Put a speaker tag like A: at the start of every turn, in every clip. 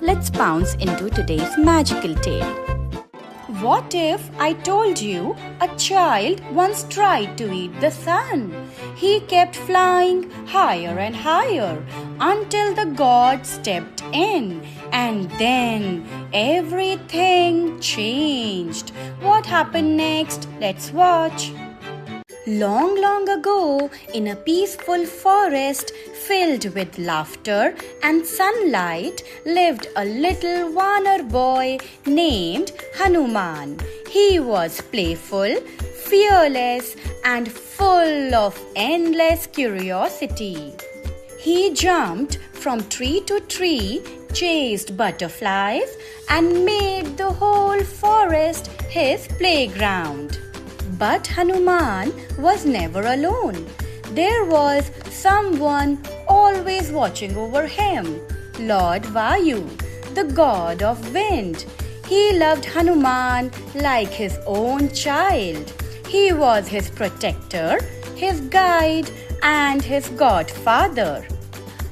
A: let's bounce into today's magical tale. What if I told you a child once tried to eat the sun? He kept flying higher and higher until the god stepped in, and then everything changed. What happened next? Let's watch. Long, long ago, in a peaceful forest filled with laughter and sunlight, lived a little Vanar boy named Hanuman. He was playful, fearless, and full of endless curiosity. He jumped from tree to tree, chased butterflies, and made the whole forest his playground. But Hanuman was never alone. There was someone always watching over him, Lord Vayu, the god of wind. He loved Hanuman like his own child. He was his protector, his guide, and his godfather.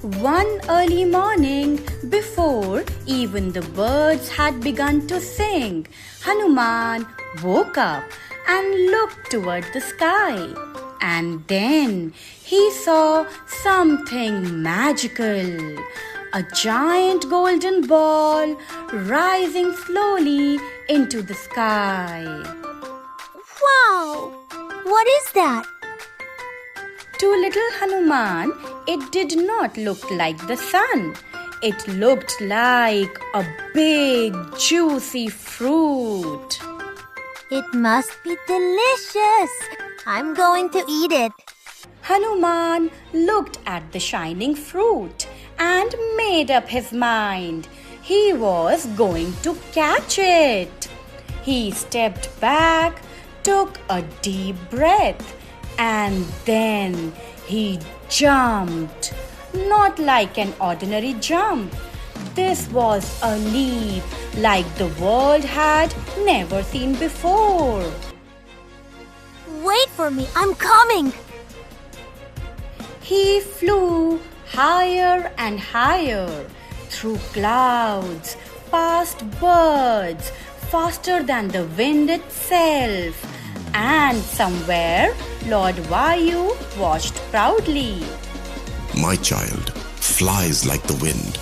A: One early morning, before even the birds had begun to sing, Hanuman woke up and looked toward the sky. And then he saw something magical. A giant golden ball rising slowly into the sky.
B: Wow! What is that?
A: To little Hanuman, it did not look like the sun. It looked like a big, juicy fruit.
B: It must be delicious. I'm going to eat it.
A: Hanuman looked at the shining fruit and made up his mind. He was going to catch it. He stepped back, took a deep breath, and then he jumped. Not like an ordinary jump. This was a leap like the world had never seen before.
B: Wait for me, I'm coming.
A: He flew higher and higher, through clouds, past birds, faster than the wind itself. And somewhere, Lord Vayu watched proudly.
C: My child flies like the wind.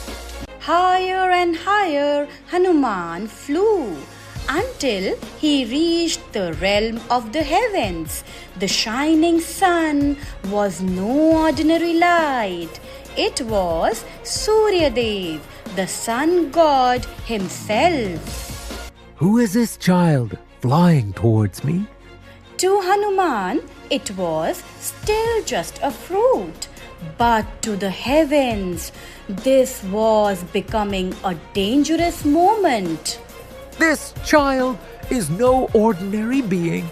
A: Higher and higher Hanuman flew until he reached the realm of the heavens. The shining sun was no ordinary light. It was Surya, the sun god himself.
D: Who is this child flying towards me?
A: To Hanuman, it was still just a fruit. But to the heavens, this was becoming a dangerous moment.
D: This child is no ordinary being.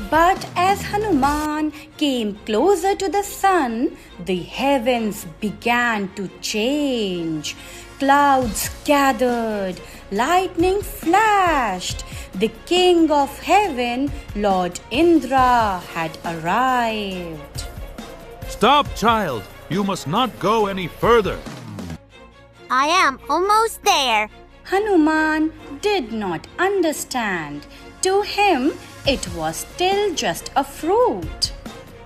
A: But as Hanuman came closer to the sun, the heavens began to change. Clouds gathered, lightning flashed. The king of heaven, Lord Indra, had arrived.
E: Stop, child! You must not go any further.
B: I am almost there.
A: Hanuman did not understand. To him, it was still just a fruit.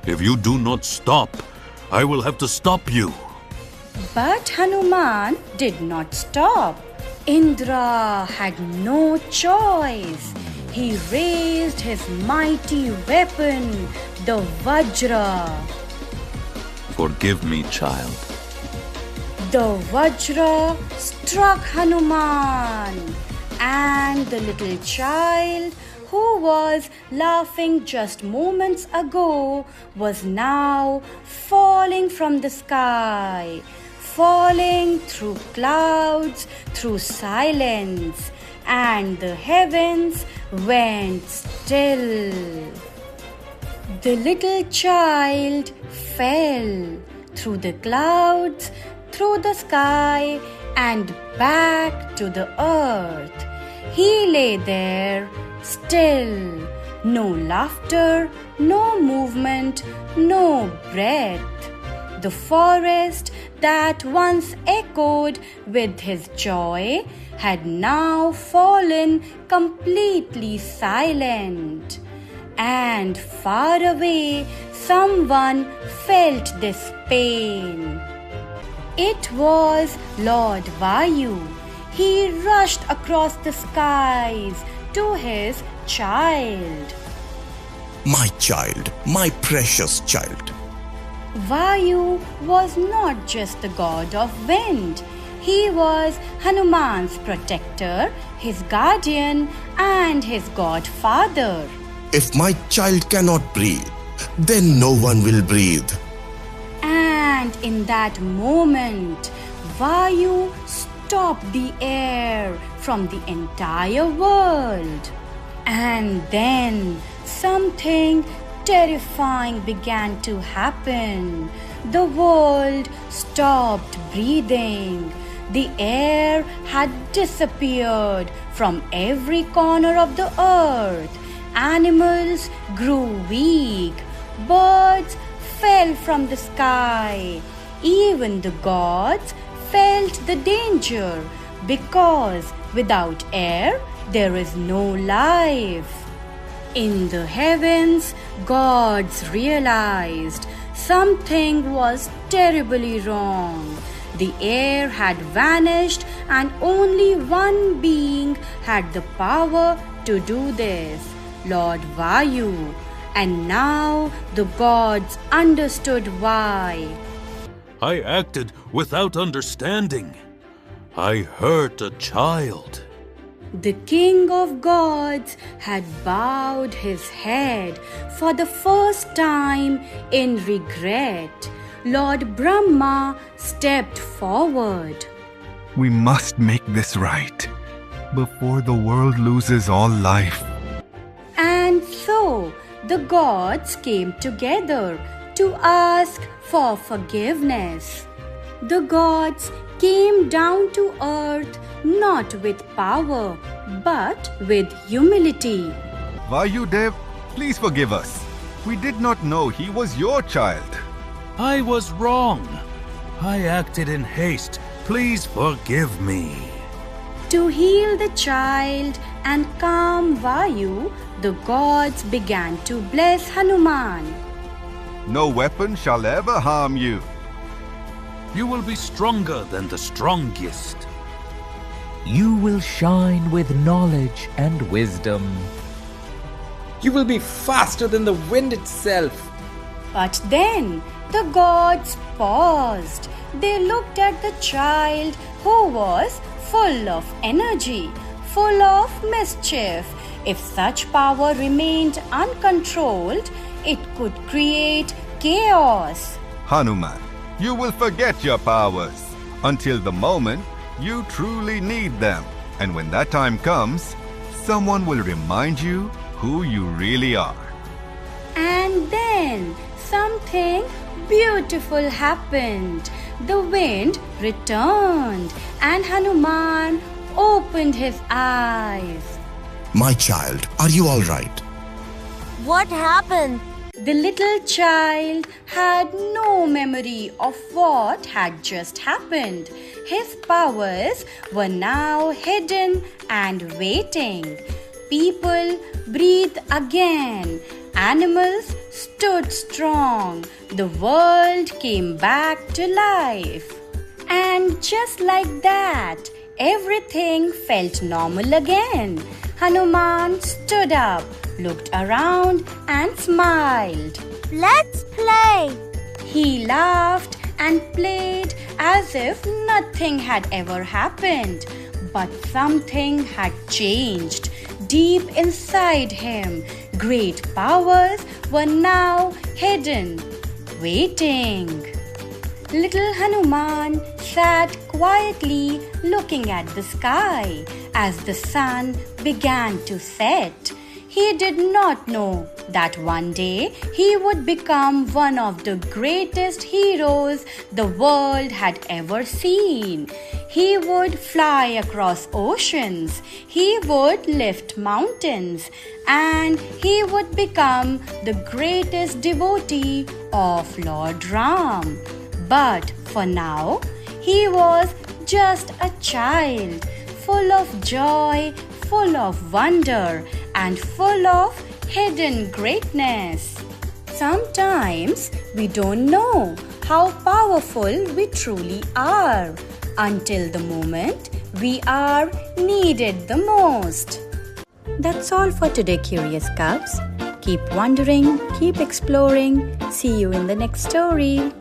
E: If you do not stop, I will have to stop you.
A: But Hanuman did not stop. Indra had no choice. He raised his mighty weapon, the Vajra.
E: Forgive me, child.
A: The Vajra struck Hanuman, and the little child who was laughing just moments ago was now falling from the sky, falling through clouds, through silence, and the heavens went still. The little child fell through the clouds, through the sky, and back to the earth. He lay there still, no laughter, no movement, no breath. The forest that once echoed with his joy had now fallen completely silent. And far away, someone felt this pain. It was Lord Vayu. He rushed across the skies to his child.
C: My child, my precious child.
A: Vayu was not just the god of wind. He was Hanuman's protector, his guardian, and his godfather.
C: If my child cannot breathe, then no one will breathe.
A: And in that moment, Vayu stopped the air from the entire world. And then something terrifying began to happen. The world stopped breathing. The air had disappeared from every corner of the earth. Animals grew weak. Birds fell from the sky. Even the gods felt the danger, because without air there is no life. In the heavens, gods realized something was terribly wrong. The air had vanished and only one being had the power to do this, Lord Vayu. And now the gods understood why.
E: I acted without understanding. I hurt a child.
A: The king of gods had bowed his head for the first time in regret. Lord Brahma stepped forward.
F: We must make this right before the world loses all life.
A: And so the gods came together to ask for forgiveness. The gods came down to earth not with power but with humility.
F: Vayudev, please forgive us. We did not know he was your child.
E: I was wrong. I acted in haste. Please forgive me.
A: To heal the child and calm Vayu, the gods began to bless Hanuman.
F: No weapon shall ever harm you.
E: You will be stronger than the strongest.
D: You will shine with knowledge and wisdom.
G: You will be faster than the wind itself.
A: But then the gods paused. They looked at the child who was full of energy, full of mischief. If such power remained uncontrolled, it could create chaos.
F: Hanuman, you will forget your powers until the moment you truly need them. And when that time comes, someone will remind you who you really are.
A: And then something beautiful happened. The wind returned and Hanuman opened his eyes.
C: My child, are you all right?
B: What happened?
A: The little child had no memory of what had just happened. His powers were now hidden and waiting. People breathed again. Animals stood strong. The world came back to life. And just like that, everything felt normal again. Hanuman stood up, looked around and smiled.
B: Let's play.
A: He laughed and played as if nothing had ever happened. But something had changed. Deep inside him, great powers were now hidden, waiting. Little Hanuman sat quietly looking at the sky as the sun began to set. He did not know that one day he would become one of the greatest heroes the world had ever seen. He would fly across oceans, he would lift mountains, and he would become the greatest devotee of Lord Ram. But for now, he was just a child, full of joy, full of wonder, and full of hidden greatness. Sometimes we don't know how powerful we truly are until the moment we are needed the most. That's all for today, Curious Cubs. Keep wondering, keep exploring. See you in the next story.